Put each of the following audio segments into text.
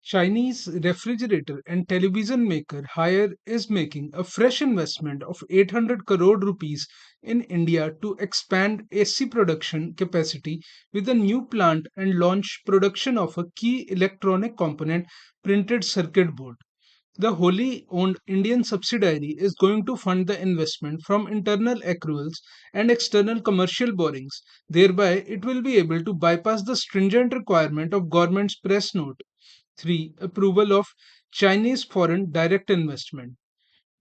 Chinese refrigerator and television maker Haier is making a fresh investment of 800 crore rupees in India to expand AC production capacity with a new plant and launch production of a key electronic component printed circuit board. The wholly owned Indian subsidiary is going to fund the investment from internal accruals and external commercial borrowings. Thereby, it will be able to bypass the stringent requirement of government's press note 3. Approval of Chinese foreign direct investment.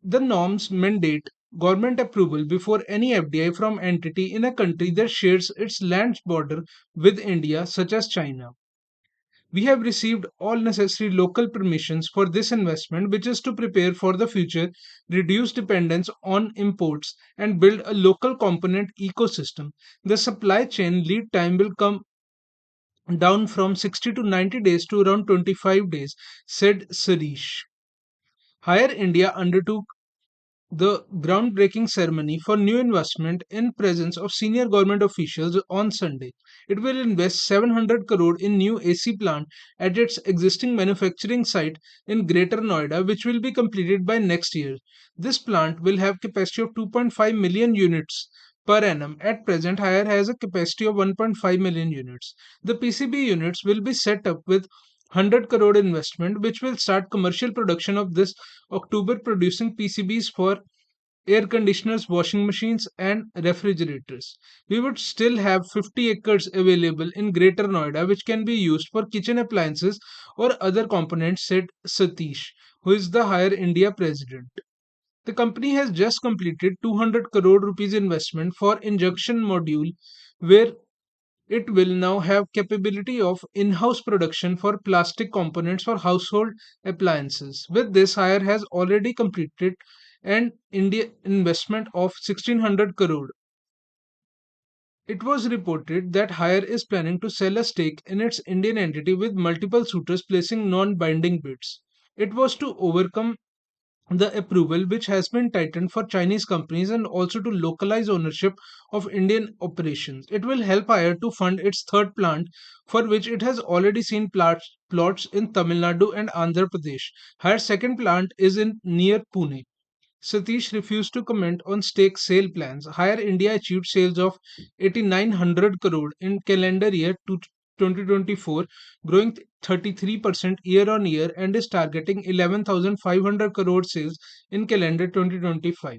The norms mandate government approval before any FDI from entity in a country that shares its land border with India, such as China. We have received all necessary local permissions for this investment, which is to prepare for the future, reduce dependence on imports, and build a local component ecosystem. The supply chain lead time will come down from 60 to 90 days to around 25 days, said Sarish. Higher India undertook the groundbreaking ceremony for new investment in presence of senior government officials on Sunday. It will invest 700 crore in new AC plant at its existing manufacturing site in Greater Noida, which will be completed by next year. This plant will have capacity of 2.5 million units per annum. At present, Haier has a capacity of 1.5 million units. The PCB units will be set up with 100 crore investment, which will start commercial production of this October, producing PCBs for air conditioners, washing machines, and refrigerators. We would still have 50 acres available in Greater Noida, which can be used for kitchen appliances or other components, said Satish, who is the Higher India president. The company has just completed 200 crore rupees investment for injection module, where it will now have capability of in-house production for plastic components for household appliances. With this, Hire has already completed an India investment of 1600 crore. It was reported that Hire is planning to sell a stake in its Indian entity with multiple suitors placing non-binding bids. It was to overcome the approval which has been tightened for Chinese companies and also to localize ownership of Indian operations. It will help Hire to fund its third plant, for which it has already seen plots in Tamil Nadu and Andhra Pradesh. Hire's second plant is in near Pune. Satish refused to comment on stake sale plans. Higher India achieved sales of 8,900 crore in calendar year 2024, growing 33% year on year, and is targeting 11,500 crore sales in calendar 2025.